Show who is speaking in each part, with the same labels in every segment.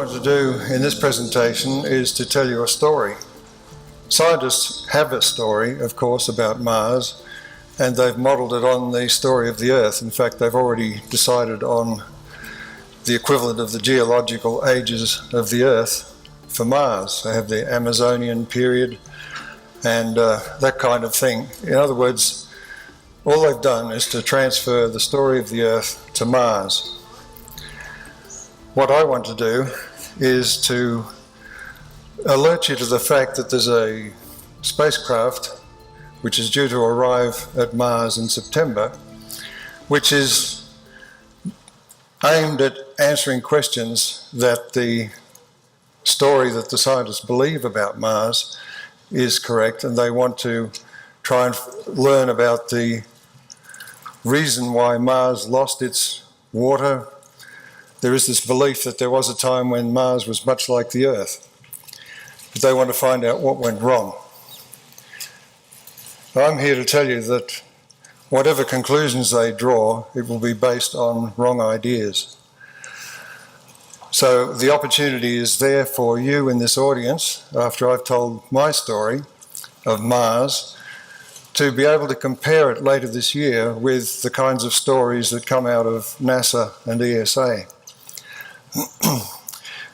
Speaker 1: wanted to do in this presentation is to tell you a story. Scientists have a story, of course, about Mars, and they've modelled it on the story of the Earth. In fact, they've already decided on the equivalent of the geological ages of the Earth for Mars. They have the Amazonian period and that kind of thing. In other words, all they've done is to transfer the story of the Earth to Mars. What I want to do is to alert you to the fact that there's a spacecraft which is due to arrive at Mars in September, which is aimed at answering questions that the story that the scientists believe about Mars is correct, and they want to try and learn about the reason why Mars lost its water. There is this belief that there was a time when Mars was much like the Earth, but they want to find out what went wrong. I'm here to tell you that whatever conclusions they draw, it will be based on wrong ideas. So the opportunity is there for you in this audience, after I've told my story of Mars, to be able to compare it later this year with the kinds of stories that come out of NASA and ESA.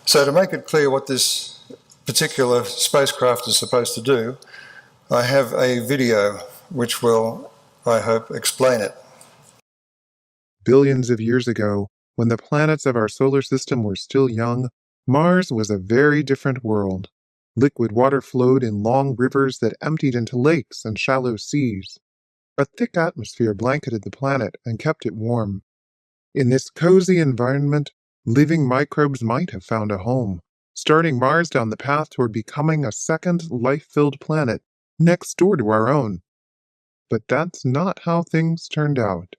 Speaker 1: So to make it clear what this particular spacecraft is supposed to do, I have a video which will, I hope, explain it.
Speaker 2: Billions of years ago, when the planets of our solar system were still young, Mars was a very different world. Liquid water flowed in long rivers that emptied into lakes and shallow seas. A thick atmosphere blanketed the planet and kept it warm. In this cozy environment, living microbes might have found a home, starting Mars down the path toward becoming a second life-filled planet next door to our own. But that's not how things turned out.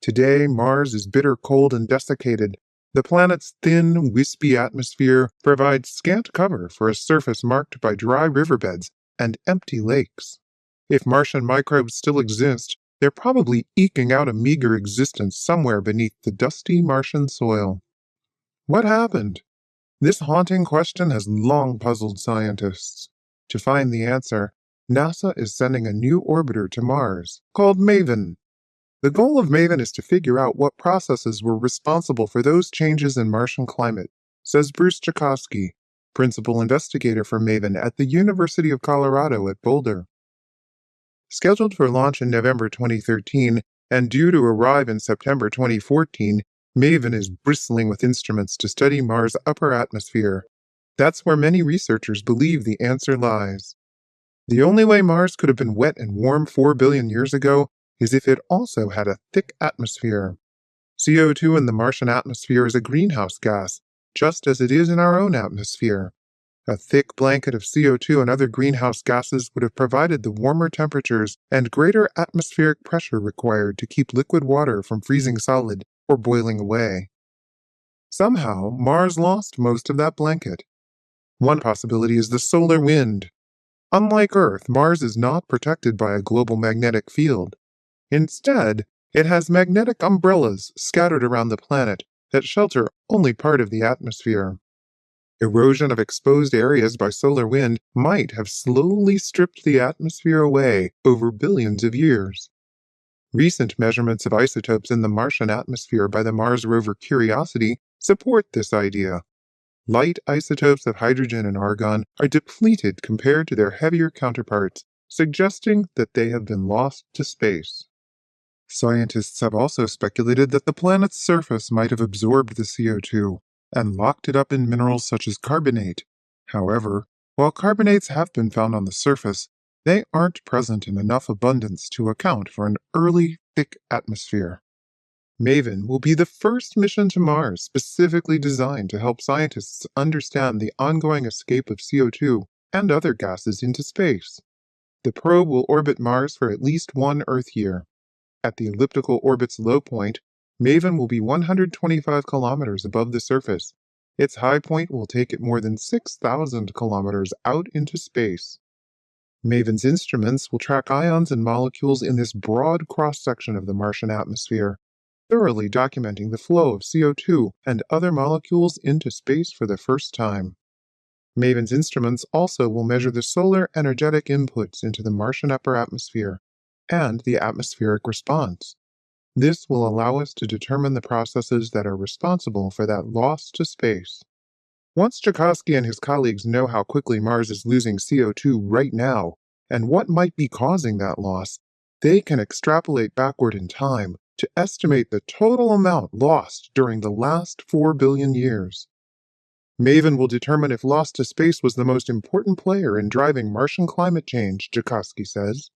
Speaker 2: Today, Mars is bitter cold and desiccated. The planet's thin, wispy atmosphere provides scant cover for a surface marked by dry riverbeds and empty lakes. If Martian microbes still exist, they're probably eking out a meager existence somewhere beneath the dusty Martian soil. What happened? This haunting question has long puzzled scientists. To find the answer, NASA is sending a new orbiter to Mars, called MAVEN. The goal of MAVEN is to figure out what processes were responsible for those changes in Martian climate, says Bruce Jakosky, principal investigator for MAVEN at the University of Colorado at Boulder. Scheduled for launch in November 2013 and due to arrive in September 2014, MAVEN is bristling with instruments to study Mars' upper atmosphere. That's where many researchers believe the answer lies. The only way Mars could have been wet and warm 4 billion years ago is if it also had a thick atmosphere. CO2 in the Martian atmosphere is a greenhouse gas, just as it is in our own atmosphere. A thick blanket of CO2 and other greenhouse gases would have provided the warmer temperatures and greater atmospheric pressure required to keep liquid water from freezing solid or boiling away. Somehow, Mars lost most of that blanket. One possibility is the solar wind. Unlike Earth, Mars is not protected by a global magnetic field. Instead, it has magnetic umbrellas scattered around the planet that shelter only part of the atmosphere. Erosion of exposed areas by solar wind might have slowly stripped the atmosphere away over billions of years. Recent measurements of isotopes in the Martian atmosphere by the Mars rover Curiosity support this idea. Light isotopes of hydrogen and argon are depleted compared to their heavier counterparts, suggesting that they have been lost to space. Scientists have also speculated that the planet's surface might have absorbed the CO2 and locked it up in minerals such as carbonate. However, while carbonates have been found on the surface, they aren't present in enough abundance to account for an early, thick atmosphere. MAVEN will be the first mission to Mars specifically designed to help scientists understand the ongoing escape of CO2 and other gases into space. The probe will orbit Mars for at least one Earth year. At the elliptical orbit's low point, MAVEN will be 125 kilometers above the surface. Its high point will take it more than 6,000 kilometers out into space. MAVEN's instruments will track ions and molecules in this broad cross-section of the Martian atmosphere. thoroughly documenting the flow of CO2 and other molecules into space for the first time. MAVEN's instruments also will measure the solar energetic inputs into the Martian upper atmosphere and the atmospheric response. This will allow us to determine the processes that are responsible for that loss to space. Once Joukowsky and his colleagues know how quickly Mars is losing CO2 right now and what might be causing that loss, they can extrapolate backward in time to estimate the total amount lost during the last 4 billion years. MAVEN will determine if loss to space was the most important player in driving Martian climate change, Joukowsky says.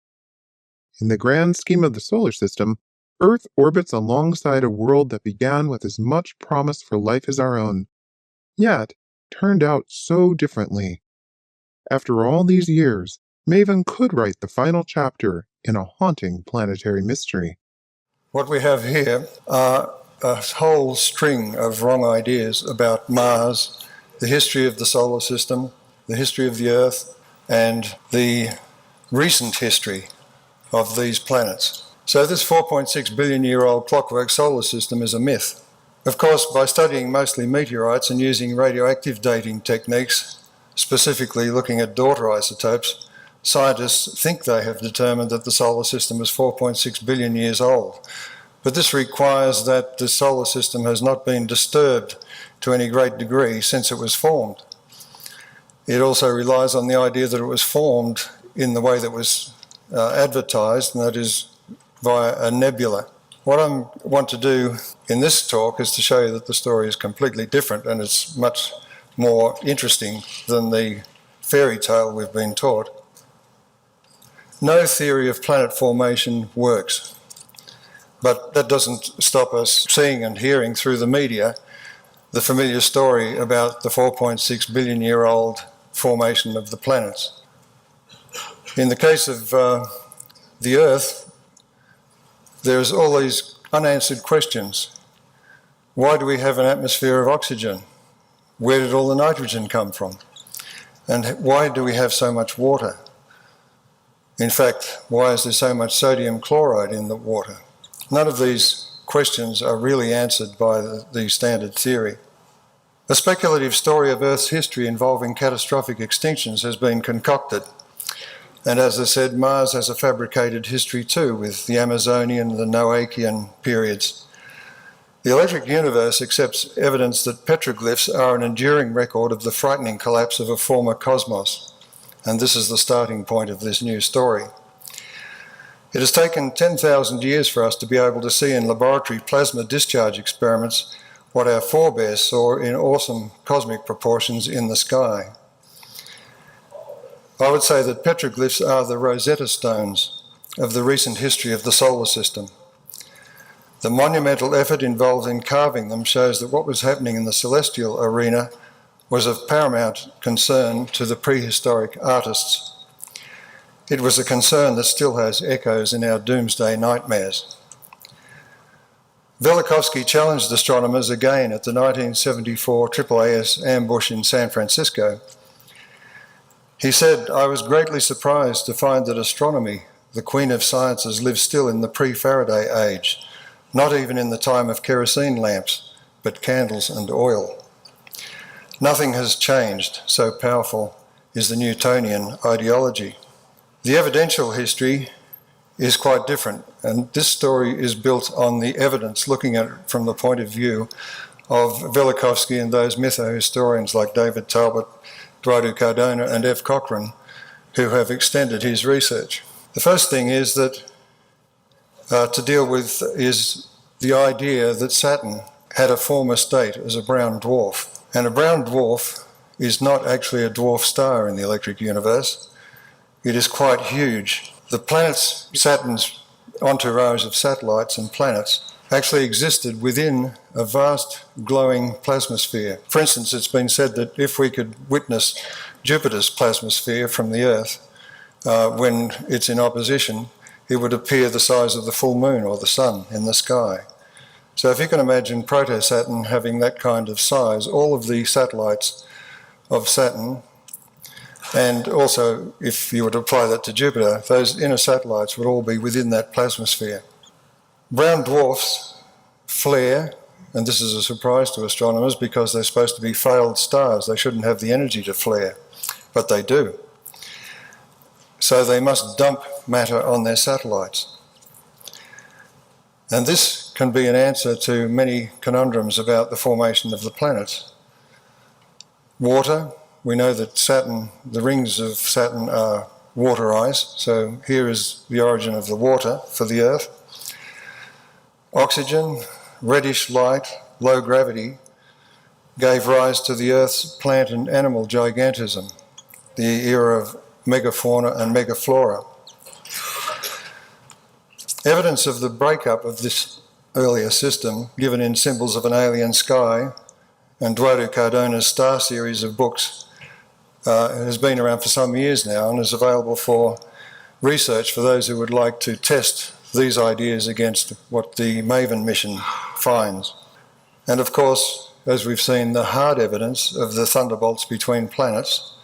Speaker 2: In the grand scheme of the solar system, Earth orbits alongside a world that began with as much promise for life as our own, yet turned out so differently. After all these years, MAVEN could write the final chapter in a haunting planetary mystery.
Speaker 1: What we have here are a whole string of wrong ideas about Mars, the history of the solar system, the history of the Earth, and the recent history of these planets. So this 4.6 billion year old clockwork solar system is a myth. Of course, by studying mostly meteorites and using radioactive dating techniques, specifically looking at daughter isotopes, scientists think they have determined that the solar system is 4.6 billion years old. But this requires that the solar system has not been disturbed to any great degree since it was formed. It also relies on the idea that it was formed in the way that was advertised, and that is via a nebula. What I want to do in this talk is to show you that the story is completely different, and it's much more interesting than the fairy tale we've been taught. No theory of planet formation works, but that doesn't stop us seeing and hearing through the media the familiar story about the 4.6 billion year old formation of the planets. In the case of the Earth, there's all these unanswered questions. Why do we have an atmosphere of oxygen? Where did all the nitrogen come from? And why do we have so much water? In fact, why is there so much sodium chloride in the water? None of these questions are really answered by the standard theory. A speculative story of Earth's history involving catastrophic extinctions has been concocted. And as I said, Mars has a fabricated history too, with the Amazonian and the Noachian periods. The electric universe accepts evidence that petroglyphs are an enduring record of the frightening collapse of a former cosmos. And this is the starting point of this new story. It has taken 10,000 years for us to be able to see in laboratory plasma discharge experiments what our forebears saw in awesome cosmic proportions in the sky. I would say that petroglyphs are the Rosetta Stones of the recent history of the solar system. The monumental effort involved in carving them shows that what was happening in the celestial arena was of paramount concern to the prehistoric artists. It was a concern that still has echoes in our doomsday nightmares. Velikovsky challenged astronomers again at the 1974 AAAS ambush in San Francisco. He said, "I was greatly surprised to find that astronomy, the queen of sciences, lives still in the pre-Faraday age, not even in the time of kerosene lamps, but candles and oil. Nothing has changed, so powerful is the Newtonian ideology." The evidential history is quite different, and this story is built on the evidence, looking at it from the point of view of Velikovsky and those mytho-historians like David Talbot, Eduardo Cardona and F. Cochrane, who have extended his research. The first thing is that to deal with is the idea that Saturn had a former state as a brown dwarf. And a brown dwarf is not actually a dwarf star in the electric universe. It is quite huge. The planets, Saturn's entourage of satellites and planets, actually existed within a vast glowing plasmasphere. For instance, it's been said that if we could witness Jupiter's plasmasphere from the Earth when it's in opposition, it would appear the size of the full moon or the sun in the sky. So if you can imagine Proto-Saturn having that kind of size, all of the satellites of Saturn, and also if you were to apply that to Jupiter, those inner satellites would all be within that plasmasphere. Brown dwarfs flare, and this is a surprise to astronomers because they're supposed to be failed stars. They shouldn't have the energy to flare, but they do. So they must dump matter on their satellites. And this can be an answer to many conundrums about the formation of the planets. Water, we know that Saturn, the rings of Saturn are water ice, so here is the origin of the water for the Earth. Oxygen, reddish light, low gravity, gave rise to the Earth's plant and animal gigantism, the era of megafauna and megaflora. Evidence of the breakup of this earlier system, given in Symbols of an Alien Sky and Eduardo Cardona's Star series of books, has been around for some years now and is available for research for those who would like to test these ideas against what the MAVEN mission finds. And of course, as we've seen, the hard evidence of the thunderbolts between planets,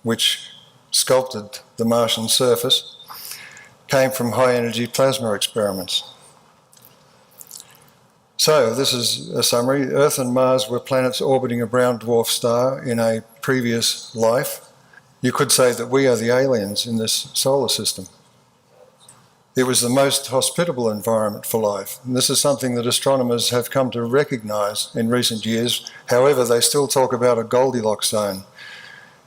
Speaker 1: which sculpted the Martian surface, came from high-energy plasma experiments. So this is a summary. Earth and Mars were planets orbiting a brown dwarf star in a previous life. You could say that we are the aliens in this solar system. It was the most hospitable environment for life, and this is something that astronomers have come to recognise in recent years. However, they still talk about a Goldilocks zone.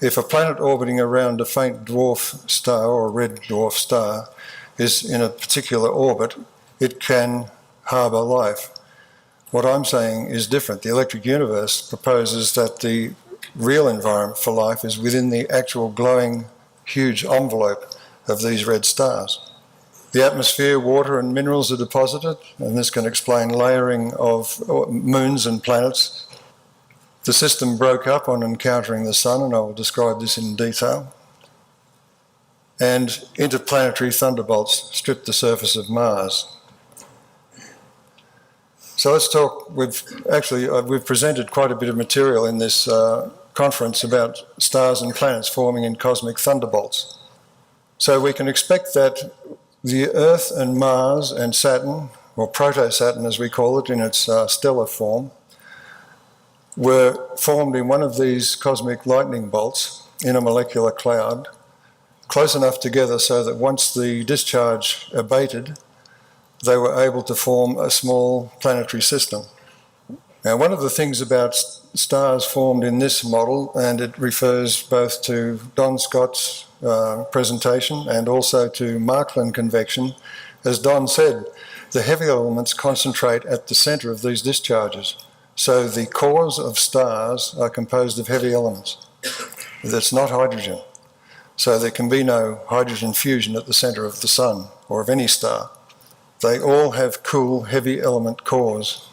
Speaker 1: If a planet orbiting around a faint dwarf star or a red dwarf star is in a particular orbit, it can harbour life. What I'm saying is different. The electric universe proposes that the real environment for life is within the actual glowing, huge envelope of these red stars. The atmosphere, water and minerals are deposited, and this can explain layering of moons and planets. The system broke up on encountering the sun, and I will describe this in detail. And interplanetary thunderbolts stripped the surface of Mars. So let's talk. We've presented quite a bit of material in this conference about stars and planets forming in cosmic thunderbolts. So we can expect that the Earth and Mars and Saturn, or Proto-Saturn as we call it in its stellar form, were formed in one of these cosmic lightning bolts in a molecular cloud, close enough together so that once the discharge abated, they were able to form a small planetary system. Now, one of the things about stars formed in this model, and it refers both to Don Scott's presentation and also to Markland convection, as Don said, the heavy elements concentrate at the centre of these discharges. So the cores of stars are composed of heavy elements. That's not hydrogen. So there can be no hydrogen fusion at the centre of the sun or of any star. They all have cool, heavy element cores.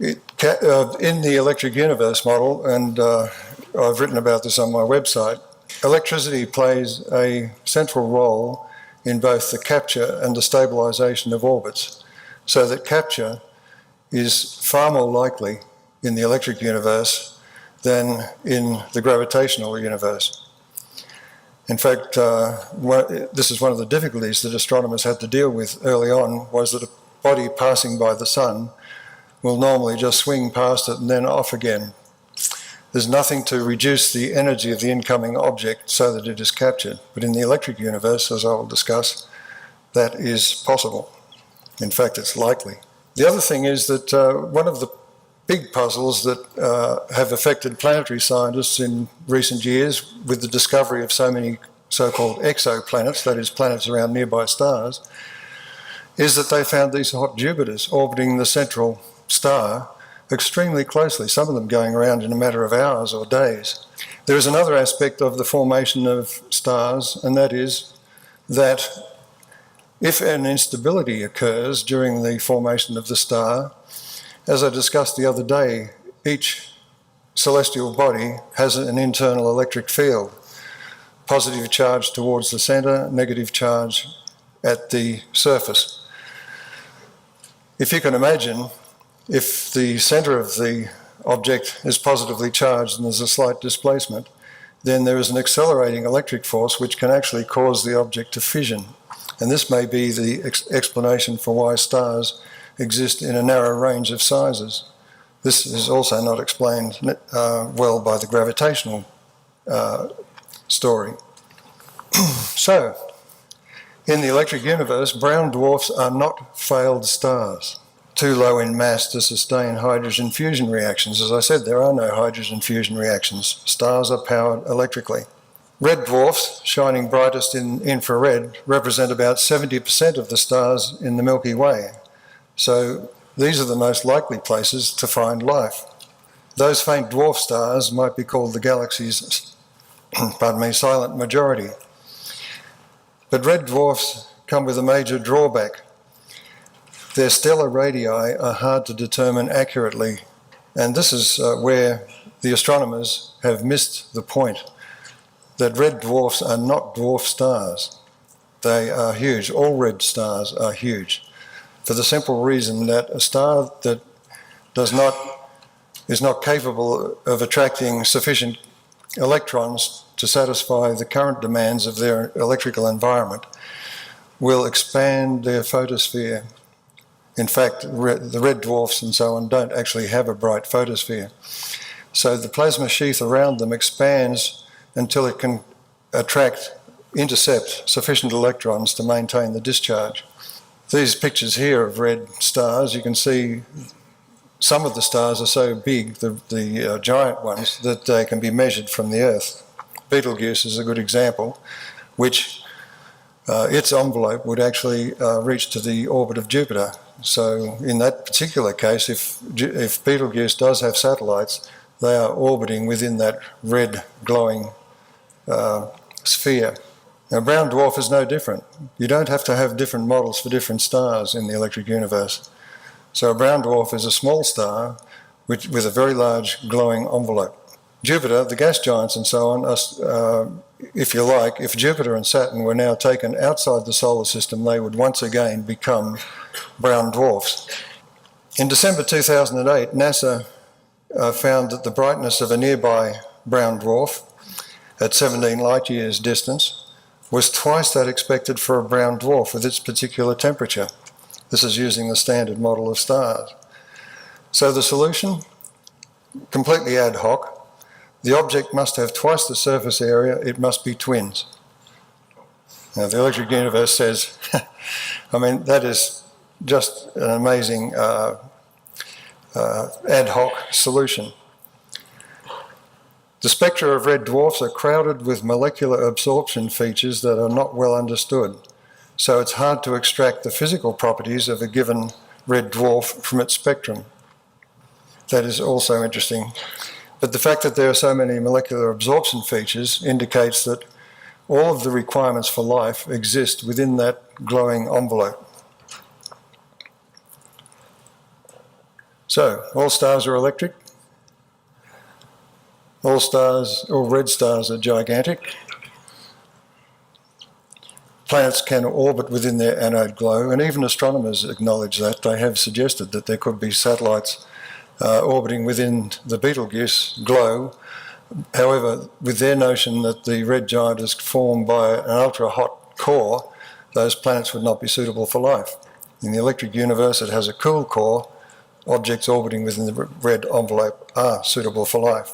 Speaker 1: In the electric universe model, and I've written about this on my website, electricity plays a central role in both the capture and the stabilisation of orbits, so that capture is far more likely in the electric universe than in the gravitational universe. In fact, this is one of the difficulties that astronomers had to deal with early on, was that a body passing by the sun will normally just swing past it and then off again. There's nothing to reduce the energy of the incoming object so that it is captured. But in the electric universe, as I will discuss, that is possible. In fact, it's likely. The other thing is that one of the big puzzles that have affected planetary scientists in recent years with the discovery of so many so-called exoplanets, that is planets around nearby stars, is that they found these hot Jupiters orbiting the central star extremely closely, some of them going around in a matter of hours or days. There is another aspect of the formation of stars, and that is that if an instability occurs during the formation of the star, as I discussed the other day, each celestial body has an internal electric field, positive charge towards the centre, negative charge at the surface. If you can imagine, if the centre of the object is positively charged and there's a slight displacement, then there is an accelerating electric force which can actually cause the object to fission. And this may be the explanation for why stars exist in a narrow range of sizes. This is also not explained well by the gravitational story. So, in the electric universe, brown dwarfs are not failed stars, too low in mass to sustain hydrogen fusion reactions. As I said, there are no hydrogen fusion reactions. Stars are powered electrically. Red dwarfs, shining brightest in infrared, represent about 70% of the stars in the Milky Way. So these are the most likely places to find life. Those faint dwarf stars might be called the galaxy's silent majority. But red dwarfs come with a major drawback. Their stellar radii are hard to determine accurately, and this is where the astronomers have missed the point, that red dwarfs are not dwarf stars. They are huge. All red stars are huge, for the simple reason that a star that is not capable of attracting sufficient electrons to satisfy the current demands of their electrical environment will expand their photosphere. In fact, the red dwarfs and so on don't actually have a bright photosphere. So the plasma sheath around them expands until it can intercept sufficient electrons to maintain the discharge. These pictures here of red stars, you can see some of the stars are so big, the giant ones, that they can be measured from the Earth. Betelgeuse is a good example, which its envelope would actually reach to the orbit of Jupiter. So in that particular case, if Betelgeuse does have satellites, they are orbiting within that red glowing sphere. Now, brown dwarf is no different. You don't have to have different models for different stars in the electric universe. So a brown dwarf is a small star with a very large glowing envelope. Jupiter, the gas giants and so on, if you like, if Jupiter and Saturn were now taken outside the solar system, they would once again become brown dwarfs. In December 2008, NASA found that the brightness of a nearby brown dwarf at 17 light years distance was twice that expected for a brown dwarf with its particular temperature. This is using the standard model of stars. So the solution, completely ad hoc, the object must have twice the surface area, it must be twins. Now the electric universe says, I mean, that is just an amazing ad hoc solution. The spectra of red dwarfs are crowded with molecular absorption features that are not well understood, so it's hard to extract the physical properties of a given red dwarf from its spectrum. That is also interesting. But the fact that there are so many molecular absorption features indicates that all of the requirements for life exist within that glowing envelope. So, all stars are electric. All red stars are gigantic. Planets can orbit within their anode glow, and even astronomers acknowledge that. They have suggested that there could be satellites orbiting within the Betelgeuse glow. However, with their notion that the red giant is formed by an ultra-hot core, those planets would not be suitable for life. In the electric universe, it has a cool core. Objects orbiting within the red envelope are suitable for life.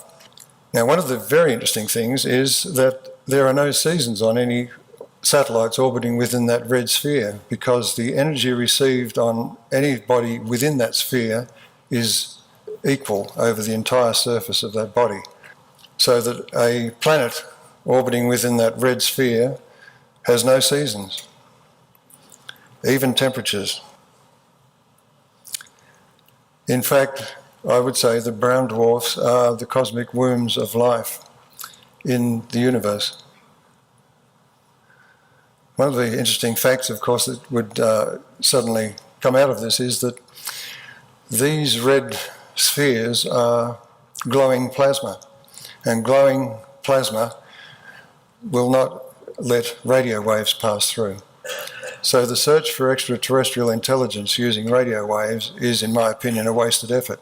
Speaker 1: Now, one of the very interesting things is that there are no seasons on any satellites orbiting within that red sphere, because the energy received on any body within that sphere is equal over the entire surface of that body. So that a planet orbiting within that red sphere has no seasons, even temperatures. In fact, I would say the brown dwarfs are the cosmic wombs of life in the universe. One of the interesting facts, of course, that would suddenly come out of this is that these red spheres are glowing plasma, and glowing plasma will not let radio waves pass through. So the search for extraterrestrial intelligence using radio waves is, in my opinion, a wasted effort,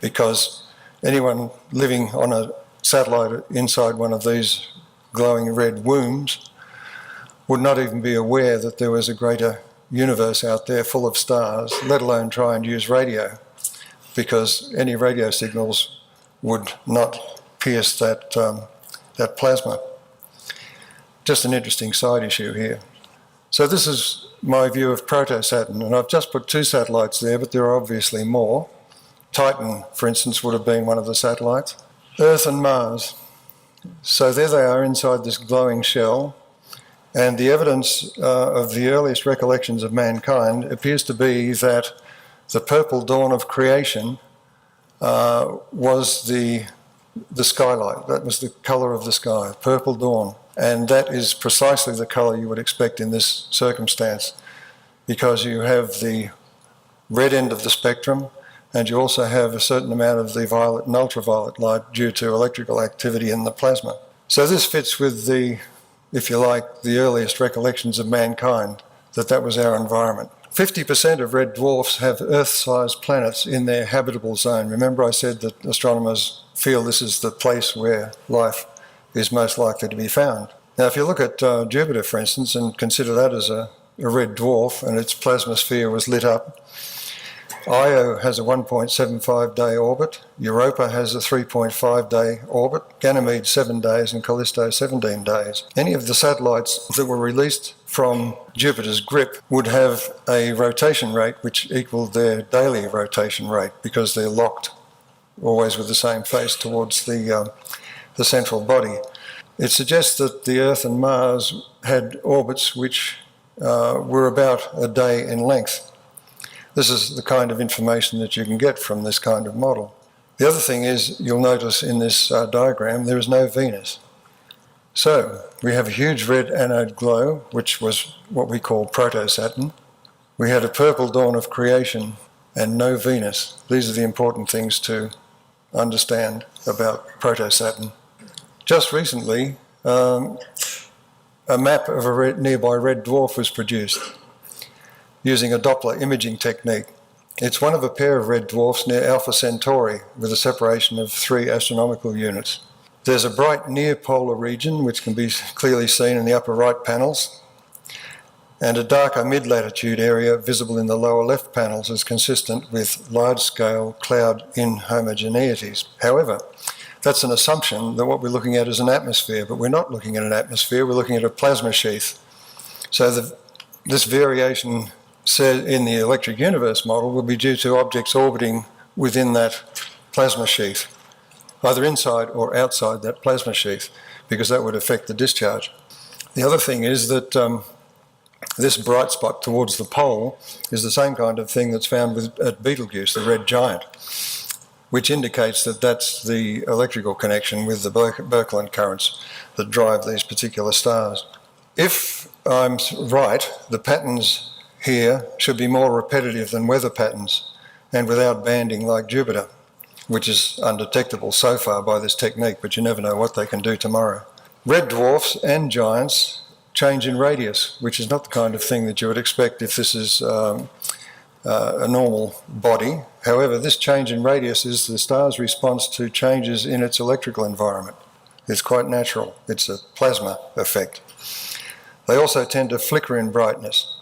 Speaker 1: because anyone living on a satellite inside one of these glowing red wombs would not even be aware that there was a greater universe out there full of stars, let alone try and use radio, because any radio signals would not pierce that plasma. Just an interesting side issue here. So this is my view of Proto-Saturn, and I've just put 2 satellites there, but there are obviously more. Titan, for instance, would have been one of the satellites. Earth and Mars. So there they are inside this glowing shell, and the evidence of the earliest recollections of mankind appears to be that the purple dawn of creation was the skylight. That was the colour of the sky, purple dawn. And that is precisely the colour you would expect in this circumstance, because you have the red end of the spectrum, and you also have a certain amount of the violet and ultraviolet light due to electrical activity in the plasma. So this fits with the, if you like, the earliest recollections of mankind, that was our environment. 50% of red dwarfs have Earth-sized planets in their habitable zone. Remember I said that astronomers feel this is the place where life is most likely to be found. Now if you look at Jupiter, for instance, and consider that as a red dwarf and its plasma sphere was lit up, Io has a 1.75 day orbit, Europa has a 3.5 day orbit, Ganymede 7 days and Callisto 17 days. Any of the satellites that were released from Jupiter's grip would have a rotation rate which equaled their daily rotation rate, because they're locked always with the same face towards the central body. It suggests that the Earth and Mars had orbits which were about a day in length. This is the kind of information that you can get from this kind of model. The other thing is, you'll notice in this diagram, there is no Venus. So we have a huge red anode glow, which was what we call Proto-Saturn. We had a purple dawn of creation and no Venus. These are the important things to understand about Proto-Saturn. Just recently, a map of a nearby red dwarf was produced using a Doppler imaging technique. It's one of a pair of red dwarfs near Alpha Centauri with a separation of 3 astronomical units. There's a bright near-polar region which can be clearly seen in the upper right panels, and a darker mid-latitude area visible in the lower left panels is consistent with large-scale cloud inhomogeneities. However, that's an assumption that what we're looking at is an atmosphere, but we're not looking at an atmosphere, we're looking at a plasma sheath. So this variation said in the electric universe model will be due to objects orbiting within that plasma sheath, either inside or outside that plasma sheath, because that would affect the discharge. The other thing is that this bright spot towards the pole is the same kind of thing that's found at Betelgeuse, the red giant, which indicates that that's the electrical connection with the Birkeland currents that drive these particular stars. If I'm right, the patterns here should be more repetitive than weather patterns and without banding like Jupiter, which is undetectable so far by this technique, but you never know what they can do tomorrow. Red dwarfs and giants change in radius, which is not the kind of thing that you would expect if this is a normal body. However, this change in radius is the star's response to changes in its electrical environment. It's quite natural. It's a plasma effect. They also tend to flicker in brightness.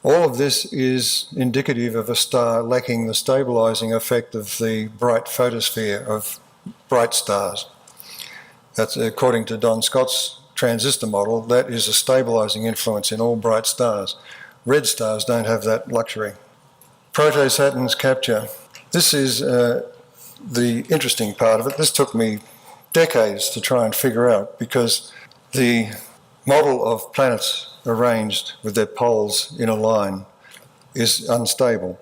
Speaker 1: All of this is indicative of a star lacking the stabilising effect of the bright photosphere of bright stars. That's according to Don Scott's transistor model. That is a stabilising influence in all bright stars. Red stars don't have that luxury. Proto-Saturn's capture. This is the interesting part of it. This took me decades to try and figure out, because the model of planets arranged with their poles in a line is unstable.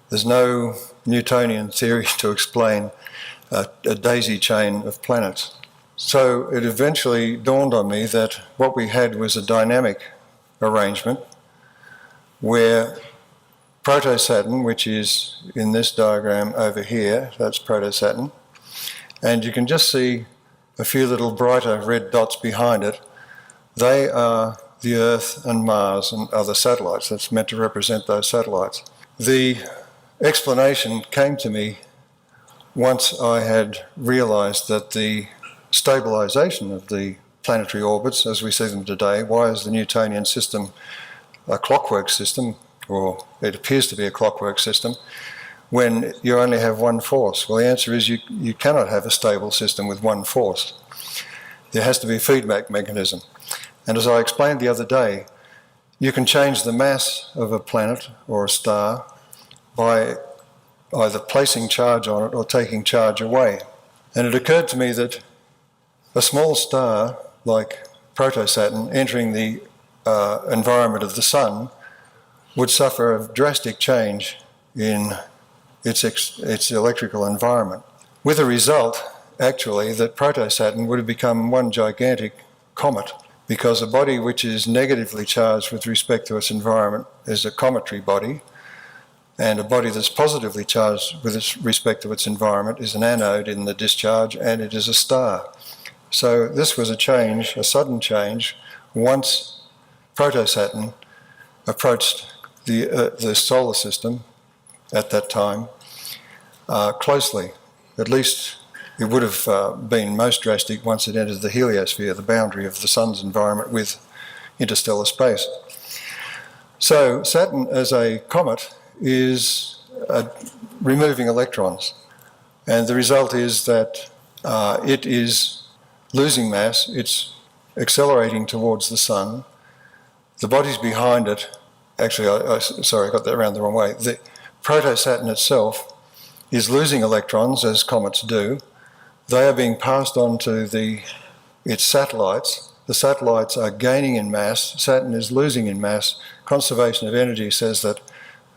Speaker 1: There's no Newtonian theory to explain a daisy chain of planets. So it eventually dawned on me that what we had was a dynamic arrangement where Proto-Saturn, which is in this diagram over here, that's Proto-Saturn, and you can just see a few little brighter red dots behind it. They are the Earth and Mars and other satellites. That's meant to represent those satellites. The explanation came to me once I had realised that the stabilisation of the planetary orbits as we see them today, why is the Newtonian system a clockwork system, or it appears to be a clockwork system, when you only have one force? Well, the answer is you cannot have a stable system with one force. There has to be a feedback mechanism. And as I explained the other day, you can change the mass of a planet or a star by either placing charge on it or taking charge away. And it occurred to me that a small star like Proto-Saturn entering the environment of the Sun would suffer a drastic change in its electrical environment, with a result, actually, that Proto-Saturn would have become one gigantic comet, because a body which is negatively charged with respect to its environment is a cometary body, and a body that's positively charged with respect to its environment is an anode in the discharge, and it is a star. So this was a change, a sudden change, once Proto-Saturn approached the solar system at that time closely. At least it would have been most drastic once it entered the heliosphere, the boundary of the Sun's environment with interstellar space. So Saturn as a comet is removing electrons, and the result is that it is losing mass, it's accelerating towards the Sun. The bodies behind it, actually, sorry, I got that around the wrong way. The Proto-Saturn itself is losing electrons, as comets do. They are being passed on to its satellites. The satellites are gaining in mass. Saturn is losing in mass. Conservation of energy says that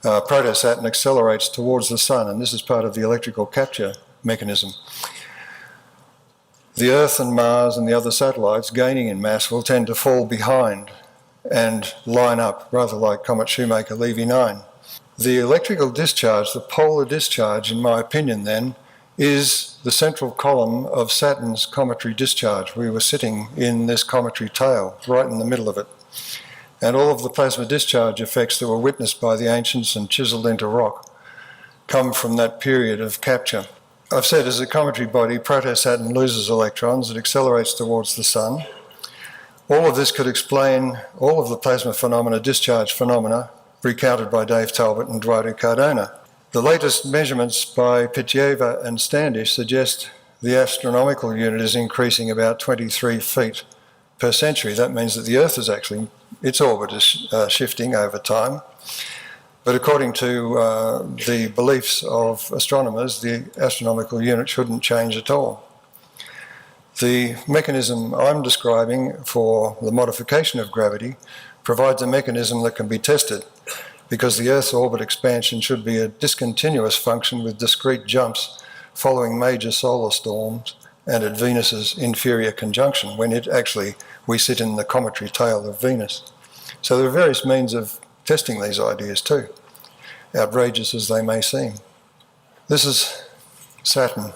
Speaker 1: Proto-Saturn accelerates towards the Sun, and this is part of the electrical capture mechanism. The Earth and Mars and the other satellites gaining in mass will tend to fall behind and line up, rather like Comet Shoemaker Levy 9. The electrical discharge, the polar discharge, in my opinion then, is the central column of Saturn's cometary discharge. We were sitting in this cometary tail, right in the middle of it. And all of the plasma discharge effects that were witnessed by the ancients and chiselled into rock come from that period of capture. I've said as a cometary body, Proto-Saturn loses electrons, it accelerates towards the Sun. All of this could explain all of the plasma phenomena, discharge phenomena, recounted by Dave Talbot and Eduardo Cardona. The latest measurements by Pitieva and Standish suggest the astronomical unit is increasing about 23 feet per century. That means that the Earth is actually, its orbit is shifting over time. But according to the beliefs of astronomers, the astronomical unit shouldn't change at all. The mechanism I'm describing for the modification of gravity provides a mechanism that can be tested, because the Earth's orbit expansion should be a discontinuous function with discrete jumps following major solar storms and at Venus's inferior conjunction, when we sit in the cometary tail of Venus. So there are various means of testing these ideas too, outrageous as they may seem. This is Saturn.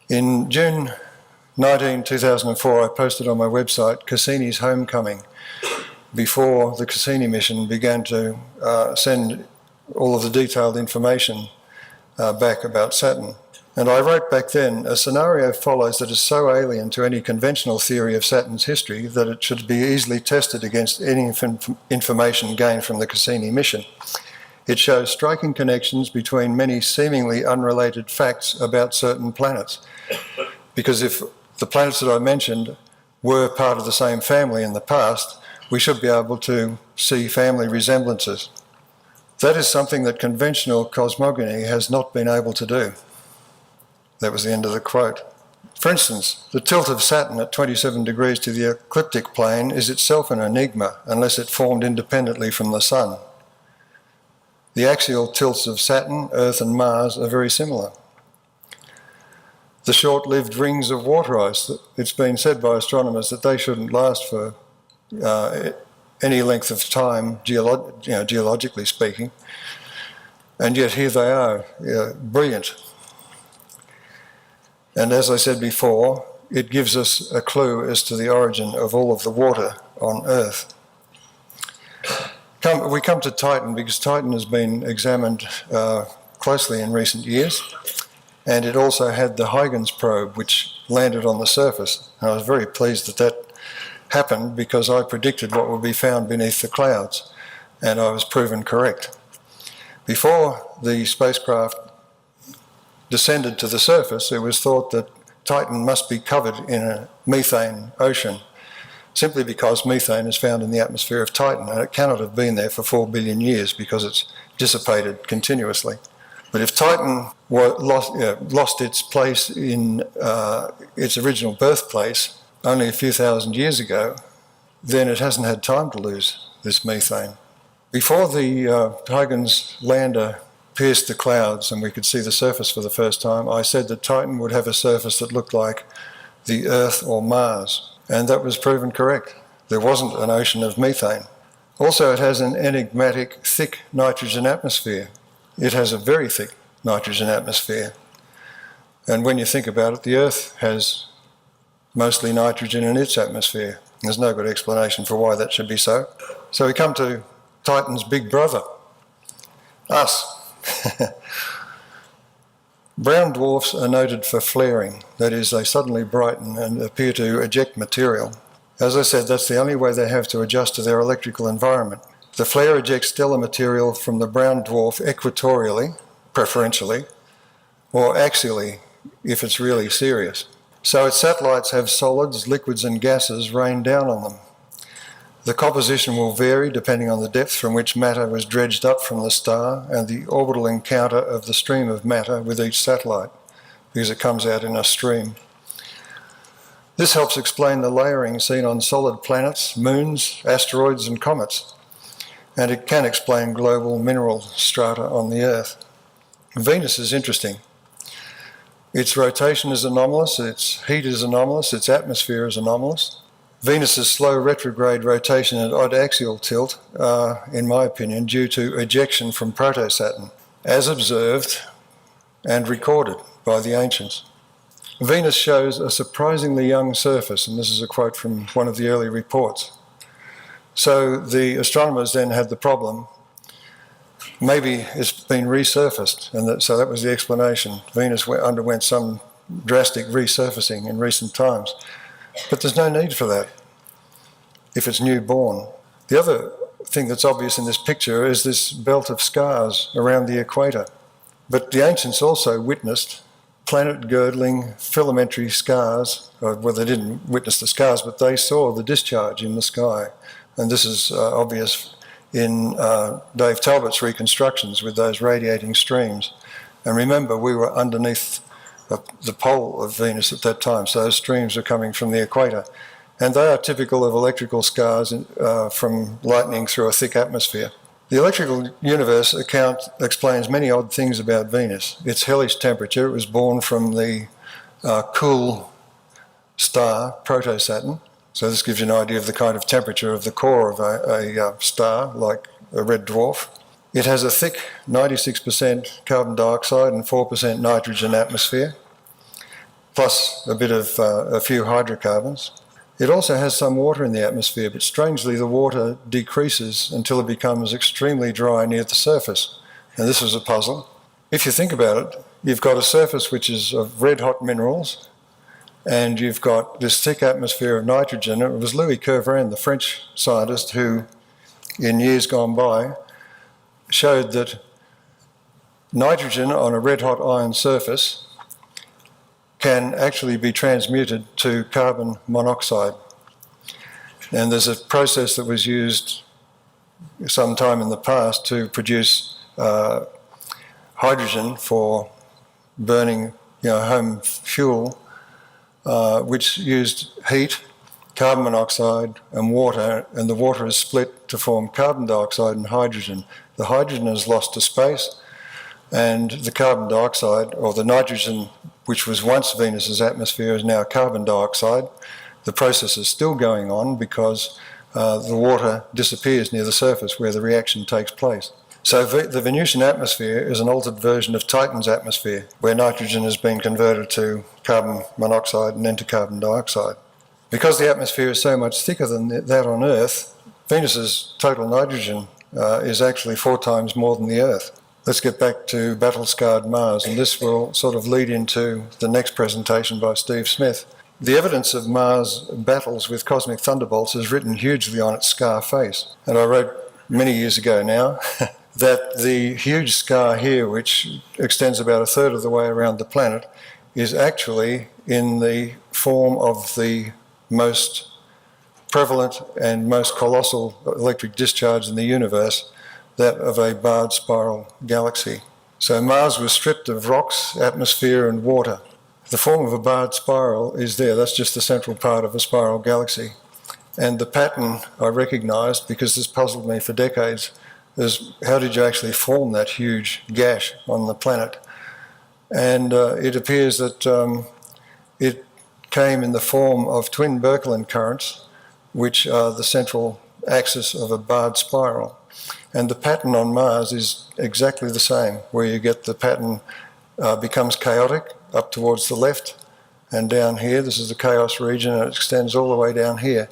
Speaker 1: In June 2004, I posted on my website Cassini's Homecoming, before the Cassini mission began to send all of the detailed information back about Saturn. And I wrote back then, a scenario follows that is so alien to any conventional theory of Saturn's history that it should be easily tested against any information gained from the Cassini mission. It shows striking connections between many seemingly unrelated facts about certain planets. Because if the planets that I mentioned were part of the same family in the past, we should be able to see family resemblances. That is something that conventional cosmogony has not been able to do. That was the end of the quote. For instance, the tilt of Saturn at 27 degrees to the ecliptic plane is itself an enigma unless it formed independently from the Sun. The axial tilts of Saturn, Earth and Mars are very similar. The short-lived rings of water ice, it's been said by astronomers that they shouldn't last for any length of time, geologically speaking, and yet here they are, brilliant. And as I said before, it gives us a clue as to the origin of all of the water on Earth. We come to Titan because Titan has been examined closely in recent years, and it also had the Huygens probe, which landed on the surface. And I was very pleased that happened because I predicted what would be found beneath the clouds, and I was proven correct. Before the spacecraft descended to the surface, it was thought that Titan must be covered in a methane ocean, simply because methane is found in the atmosphere of Titan, and it cannot have been there for 4 billion years because it's dissipated continuously. But if Titan lost its place in its original birthplace only a few thousand years ago, then it hasn't had time to lose this methane. Before the Huygens lander pierced the clouds and we could see the surface for the first time, I said that Titan would have a surface that looked like the Earth or Mars, and that was proven correct. There wasn't an ocean of methane. Also, it has an enigmatic, thick nitrogen atmosphere. It has a very thick nitrogen atmosphere. And when you think about it, the Earth has mostly nitrogen in its atmosphere. There's no good explanation for why that should be so. So we come to Titan's big brother, us. Brown dwarfs are noted for flaring. That is, they suddenly brighten and appear to eject material. As I said, that's the only way they have to adjust to their electrical environment. The flare ejects stellar material from the brown dwarf equatorially, preferentially, or axially, if it's really serious. So its satellites have solids, liquids and gases rain down on them. The composition will vary depending on the depth from which matter was dredged up from the star and the orbital encounter of the stream of matter with each satellite, because it comes out in a stream. This helps explain the layering seen on solid planets, moons, asteroids and comets, and it can explain global mineral strata on the Earth. Venus is interesting. Its rotation is anomalous, its heat is anomalous, its atmosphere is anomalous. Venus's slow retrograde rotation and odd axial tilt are, in my opinion, due to ejection from Proto-Saturn, as observed and recorded by the ancients. Venus shows a surprisingly young surface, and this is a quote from one of the early reports. So the astronomers then had the problem, maybe it's been resurfaced, and so that was the explanation. Venus underwent some drastic resurfacing in recent times. But there's no need for that if it's newborn. The other thing that's obvious in this picture is this belt of scars around the equator. But the ancients also witnessed planet-girdling filamentary scars. Well, they didn't witness the scars, but they saw the discharge in the sky. And this is obvious in Dave Talbot's reconstructions with those radiating streams. And remember, we were underneath the pole of Venus at that time, so those streams are coming from the equator. And they are typical of electrical scars from lightning through a thick atmosphere. The electrical universe account explains many odd things about Venus. Its hellish temperature, it was born from the cool star, Proto-Saturn. So this gives you an idea of the kind of temperature of the core of a star, like a red dwarf. It has a thick 96% carbon dioxide and 4% nitrogen atmosphere, plus a few hydrocarbons. It also has some water in the atmosphere, but strangely the water decreases until it becomes extremely dry near the surface. And this was a puzzle. If you think about it, you've got a surface which is of red-hot minerals, and you've got this thick atmosphere of nitrogen. It was Louis Kervran, the French scientist, who, in years gone by, showed that nitrogen on a red-hot iron surface can actually be transmuted to carbon monoxide. And there's a process that was used some time in the past to produce hydrogen for burning home fuel, which used heat, carbon monoxide and water, and the water is split to form carbon dioxide and hydrogen. The hydrogen is lost to space, and the carbon dioxide, or the nitrogen, which was once Venus's atmosphere, is now carbon dioxide. The process is still going on because the water disappears near the surface where the reaction takes place. So the Venusian atmosphere is an altered version of Titan's atmosphere, where nitrogen has been converted to carbon monoxide and then to carbon dioxide. Because the atmosphere is so much thicker than that on Earth, Venus's total nitrogen is actually 4 times more than the Earth. Let's get back to battle-scarred Mars, and this will sort of lead into the next presentation by Steve Smith. The evidence of Mars' battles with cosmic thunderbolts is written hugely on its scar face. And I wrote many years ago now that the huge scar here, which extends about a third of the way around the planet, is actually in the form of the most prevalent and most colossal electric discharge in the universe, that of a barred spiral galaxy. So Mars was stripped of rocks, atmosphere and water. The form of a barred spiral is there. That's just the central part of a spiral galaxy. And the pattern I recognised, because this puzzled me for decades, is how did you actually form that huge gash on the planet? And it appears that it came in the form of twin Birkeland currents, which are the central axis of a barred spiral. And the pattern on Mars is exactly the same, where you get the pattern becomes chaotic up towards the left and down here. This is the chaos region, and it extends all the way down here.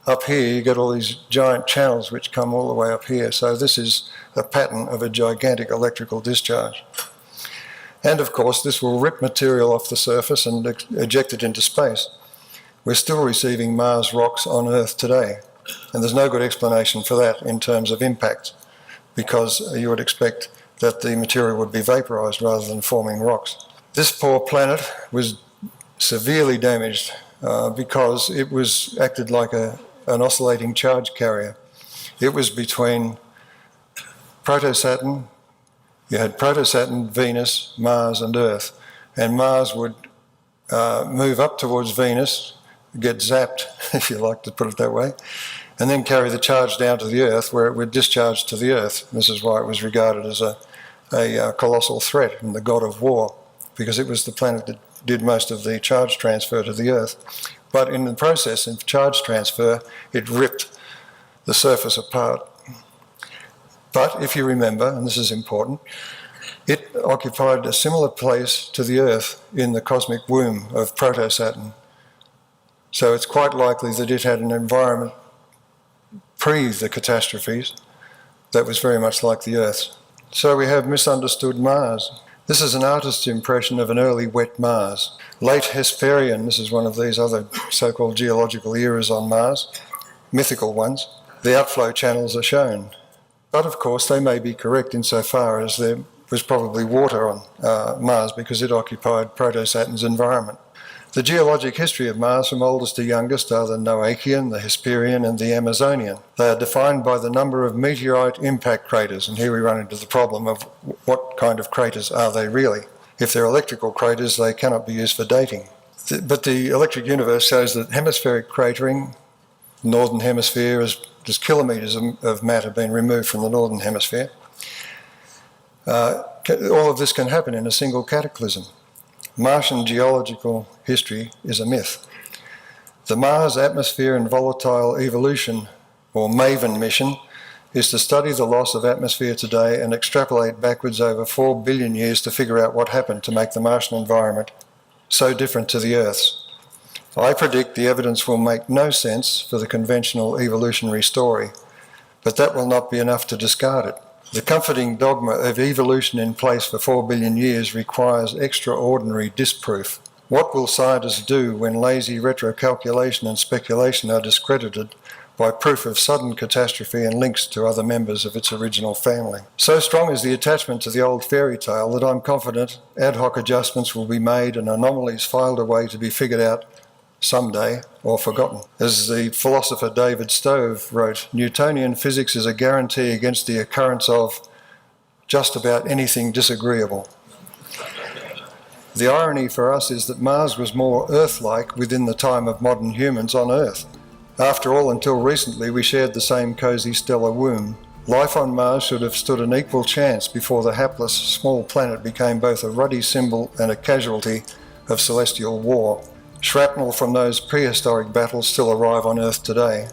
Speaker 1: Up here you get all these giant channels which come all the way up here. So this is a pattern of a gigantic electrical discharge. And of course this will rip material off the surface and eject it into space. We're still receiving Mars rocks on Earth today, and there's no good explanation for that in terms of impact, because you would expect that the material would be vaporized rather than forming rocks. This poor planet was severely damaged because it was acted like an oscillating charge carrier. It was between Proto-Saturn, you had Proto-Saturn, Venus, Mars and Earth, and Mars would move up towards Venus, get zapped, if you like to put it that way, and then carry the charge down to the Earth, where it would discharge to the Earth. This is why it was regarded as a colossal threat and the god of war, because it was the planet that did most of the charge transfer to the Earth. But in the process of charge transfer, it ripped the surface apart. But if you remember, and this is important, it occupied a similar place to the Earth in the cosmic womb of Proto-Saturn. So it's quite likely that it had an environment pre the catastrophes that was very much like the Earth's. So we have misunderstood Mars. This is an artist's impression of an early wet Mars. Late Hesperian, this is one of these other so-called geological eras on Mars, mythical ones. The outflow channels are shown. But of course they may be correct insofar as there was probably water on Mars because it occupied Proto-Saturn's environment. The geologic history of Mars from oldest to youngest are the Noachian, the Hesperian and the Amazonian. They are defined by the number of meteorite impact craters, and here we run into the problem of what kind of craters are they really. If they're electrical craters, they cannot be used for dating. But the electric universe shows that hemispheric cratering, northern hemisphere, just kilometres of matter being removed from the northern hemisphere. All of this can happen in a single cataclysm. Martian geological history is a myth. The Mars Atmosphere and Volatile Evolution, or MAVEN mission, is to study the loss of atmosphere today and extrapolate backwards over 4 billion years to figure out what happened to make the Martian environment so different to the Earth's. I predict the evidence will make no sense for the conventional evolutionary story, but that will not be enough to discard it. The comforting dogma of evolution in place for 4 billion years requires extraordinary disproof. What will scientists do when lazy retrocalculation and speculation are discredited by proof of sudden catastrophe and links to other members of its original family? So strong is the attachment to the old fairy tale that I'm confident ad hoc adjustments will be made and anomalies filed away to be figured out someday or forgotten. As the philosopher David Stove wrote, Newtonian physics is a guarantee against the occurrence of just about anything disagreeable. The irony for us is that Mars was more Earth-like within the time of modern humans on Earth. After all, until recently we shared the same cosy stellar womb. Life on Mars should have stood an equal chance before the hapless small planet became both a ruddy symbol and a casualty of celestial war. Shrapnel from those prehistoric battles still arrive on Earth today.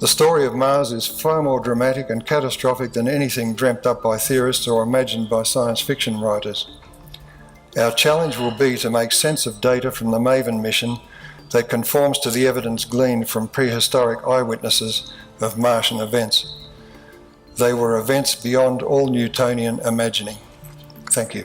Speaker 1: The story of Mars is far more dramatic and catastrophic than anything dreamt up by theorists or imagined by science fiction writers. Our challenge will be to make sense of data from the MAVEN mission that conforms to the evidence gleaned from prehistoric eyewitnesses of Martian events. They were events beyond all Newtonian imagining. Thank you.